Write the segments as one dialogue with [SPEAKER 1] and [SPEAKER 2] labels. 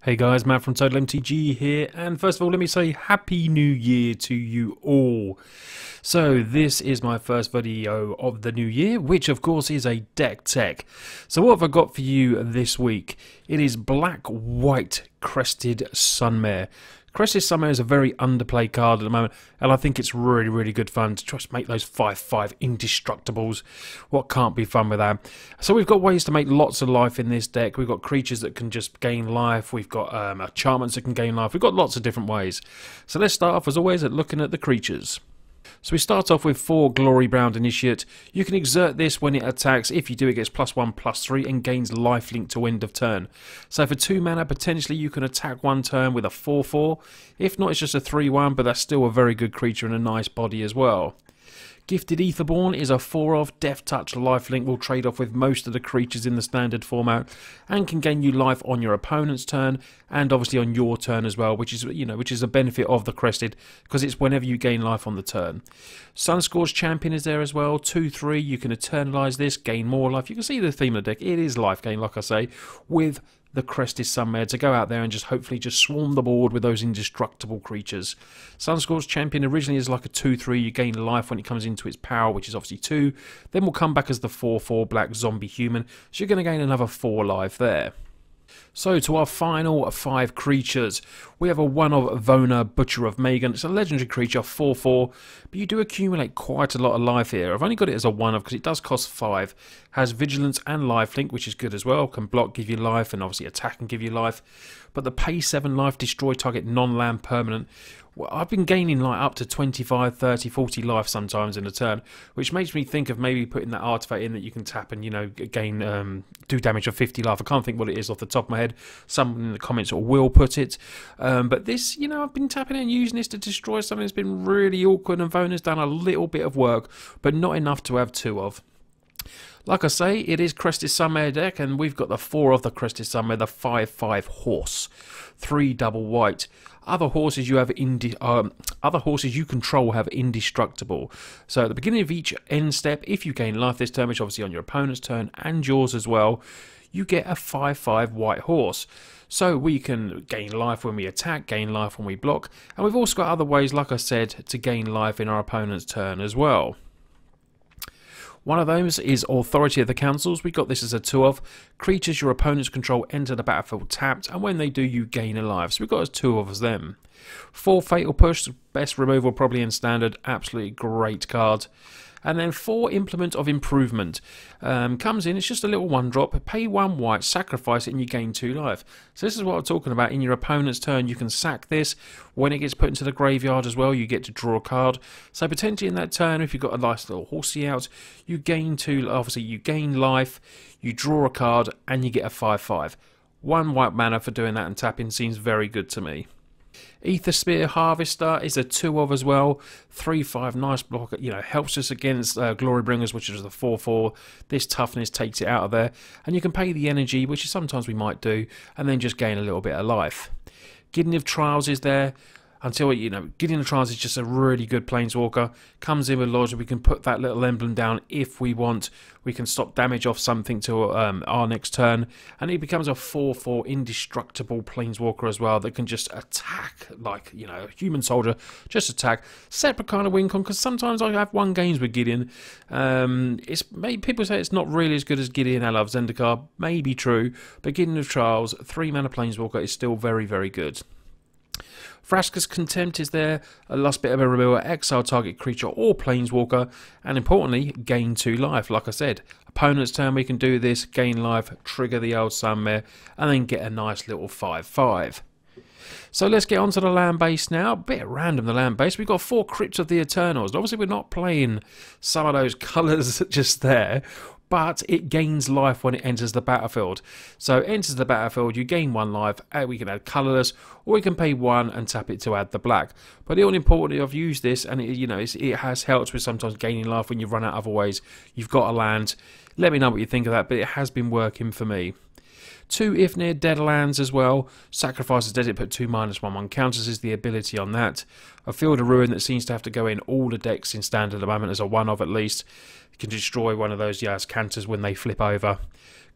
[SPEAKER 1] Hey guys, Matt from TOTALmtg here, and first of all let me say Happy New Year to you all. So this is my first video of the new year, which of course is a deck tech. So what have I got for you this week? It is black-white Crested Sunmare. Crested Sunmare is a very underplayed card at the moment, and I think it's really good fun to just make those 5/5 indestructibles. What can't be fun with that? So we've got ways to make lots of life in this deck. We've got creatures that can just gain life. We've got enchantments that can gain life. We've got lots of different ways. So let's start off as always at looking at the creatures. So we start off with 4 Glory Bound Initiate. You can exert this when it attacks. If you do, it gets +1/+3 and gains lifelink to end of turn. So for 2 mana, potentially you can attack one turn with a 4/4. If not, it's just a 3/1, but that's still a very good creature and a nice body as well. Gifted Aetherborn is a 4/of Death Touch lifelink. Will trade off with most of the creatures in the standard format and can gain you life on your opponent's turn and obviously on your turn as well, which is a benefit of the Crested because it's whenever you gain life on the turn. Sunscorched Champion is there as well. 2/3. You can eternalize this, gain more life. You can see the theme of the deck. It is life gain, like I say, with the Crested Sunmare to go out there and just hopefully just swarm the board with those indestructible creatures. Sunscorched Champion originally is like a 2/3. You gain life when it comes into its power, which is obviously 2. Then will come back as the 4/4 black zombie human. So you're going to gain another 4 life there. So to our final 5 creatures, we have a 1/of Vona, Butcher of Magan. It's a legendary creature, 4/4, but you do accumulate quite a lot of life here. I've only got it as a 1/of because it does cost 5. Has Vigilance and Lifelink, which is good as well. Can block, give you life, and obviously attack and give you life. But the pay 7 life, destroy target non-land permanent. Well, I've been gaining like up to 25, 30, 40 life sometimes in a turn, which makes me think of maybe putting that artifact in that you can tap and, gain, do damage of 50 life. I can't think what it is off the top of my head. Someone in the comments will put it. But this, I've been tapping it and using this to destroy something that's been really awkward, and Vona's done a little bit of work, but not enough to have 2 of. Like I say, it is Crested Sunmare deck, and we've got the 4 of the Crested Sunmare, the 5/5 horse, 3 double white. Other horses you control have indestructible. So at the beginning of each end step, if you gain life this turn, which obviously on your opponent's turn and yours as well, you get a 5/5 white horse. So we can gain life when we attack, gain life when we block, and we've also got other ways, like I said, to gain life in our opponent's turn as well. One of those is Authority of the Councils. We got this as a 2/of. Creatures your opponents control enter the battlefield tapped, and when they do, you gain a life. So we've got as 2 of them. 4 Fatal Push, best removal probably in standard. Absolutely great card. And then 4 Implement of Improvement. Comes in, it's just a little 1-drop. Pay 1 white, sacrifice it, and you gain 2 life. So this is what I'm talking about. In your opponent's turn, you can sack this. When it gets put into the graveyard as well, you get to draw a card. So potentially in that turn, if you've got a nice little horsey out, you gain 2, obviously you gain life, you draw a card, and you get a 5/5. 1 white mana for doing that and tapping seems very good to me. Ether Spear Harvester is a 2/of as well. 3/5, nice block. Helps us against Glory Bringers, which is the 4/4. This toughness takes it out of there, and you can pay the energy, which is sometimes we might do, and then just gain a little bit of life. Gideon of Trials is there. Until, Gideon of Trials is just a really good Planeswalker. Comes in with logic. We can put that little emblem down if we want. We can stop damage off something to our next turn. And he becomes a 4/4 indestructible Planeswalker as well that can just attack like, a human soldier. Just attack. Separate kind of win con, because sometimes I have won games with Gideon. People say it's not really as good as Gideon I Love Zendikar. Maybe true. But Gideon of Trials, 3 mana Planeswalker is still very good. Vraska's Contempt is there, a last bit of a removal, exile target creature or planeswalker, and importantly, gain 2 life. Like I said, opponent's turn we can do this, gain life, trigger the old Sunmare, and then get a nice little 5/5. So let's get onto the land base now. A bit random, the land base. We've got 4 Crypts of the Eternals. Obviously, we're not playing some of those colours just there, but it gains life when it enters the battlefield. So it enters the battlefield, you gain 1 life, we can add colourless, or we can pay 1 and tap it to add the black. But the all important, I've used this, and it has helped with sometimes gaining life when you've run out other ways. You've got a land. Let me know what you think of that, but it has been working for me. 2 if near dead lands as well. Sacrifice a desert, put 2 -1/1 counters is the ability on that. A Field of Ruin that seems to have to go in all the decks in standard at the moment as a one-of at least. You can destroy one of those canters when they flip over.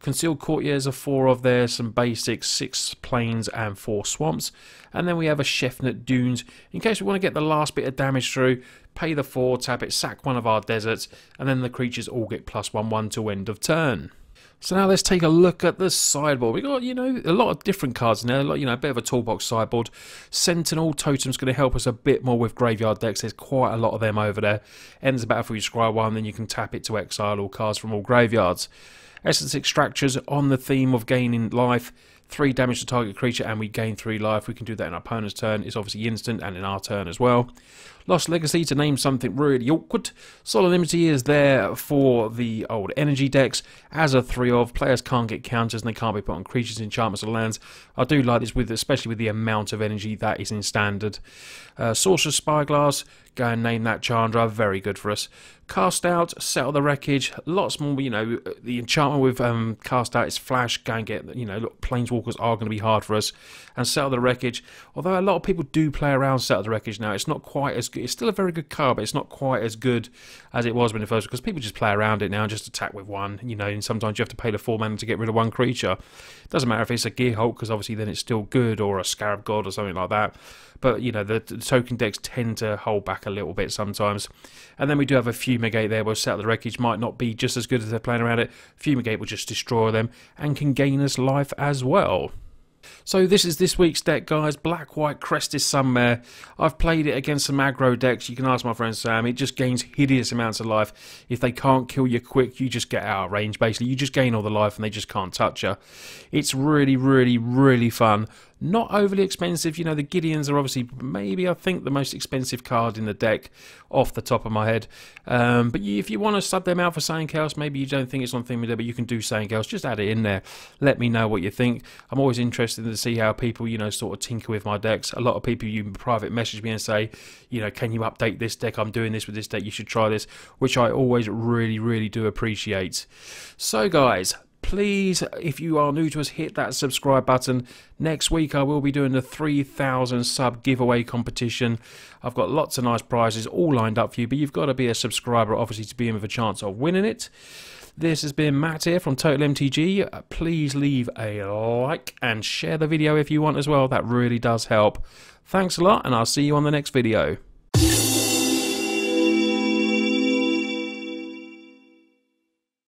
[SPEAKER 1] Concealed Courtiers are 4 of there, some basics, 6 plains and 4 swamps. And then we have a Chefnet Dunes. In case we want to get the last bit of damage through, pay the 4, tap it, sack one of our deserts, and then the creatures all get +1/1 till end of turn. So now let's take a look at the sideboard. We got, a lot of different cards in there. A bit of a toolbox sideboard. Sentinel Totem's going to help us a bit more with graveyard decks. There's quite a lot of them over there. Ends the battlefield, you scry 1, then you can tap it to exile all cards from all graveyards. Essence Extractors on the theme of gaining life. 3 damage to target creature and we gain 3 life. We can do that in our opponent's turn. It's obviously instant and in our turn as well. Lost Legacy to name something really awkward. TOTALmtg is there for the old energy decks. As a 3 of, players can't get counters and they can't be put on creatures, enchantments or lands. I do like this, especially with the amount of energy that is in standard. Sorcerer's Spyglass, go and name that Chandra, very good for us. Cast Out, Settle the Wreckage, lots more, the enchantment with Cast Out is flash, go and get, Planeswalkers are going to be hard for us. And Settle the Wreckage, although a lot of people do play around Settle the Wreckage now, it's not quite as good, it's still a very good card, but it's not quite as good as it was when it first, because people just play around it now and just attack with 1, and sometimes you have to pay the 4 mana to get rid of 1 creature. It doesn't matter if it's a Gearhulk, because obviously then it's still good, or a Scarab God or something like that. But, the token decks tend to hold back a little bit sometimes. And then we do have a Fumigate there, where Settle the Wreckage might not be just as good as they're playing around it. Fumigate will just destroy them and can gain us life as well. So this is this week's deck, guys. Black-White Crested Sunmare. I've played it against some aggro decks. You can ask my friend Sam. It just gains hideous amounts of life. If they can't kill you quick, you just get out of range, basically. You just gain all the life and they just can't touch you. It's really, really, really fun. Not overly expensive. The Gideons are obviously maybe, I think, the most expensive card in the deck off the top of my head. But if you want to sub them out for something else, maybe you don't think it's on theme with it, but you can do something else, just add it in there. Let me know what you think. I'm always interested to see how people, sort of tinker with my decks. A lot of people, you private message me and say, can you update this deck? I'm doing this with this deck. You should try this, which I always really, really do appreciate. So, guys, please, if you are new to us, hit that subscribe button. Next week I will be doing the 3,000 sub giveaway competition. I've got lots of nice prizes all lined up for you, but you've got to be a subscriber, obviously, to be in with a chance of winning it. This has been Matt here from TOTALmtg. Please leave a like and share the video if you want as well. That really does help. Thanks a lot, and I'll see you on the next video.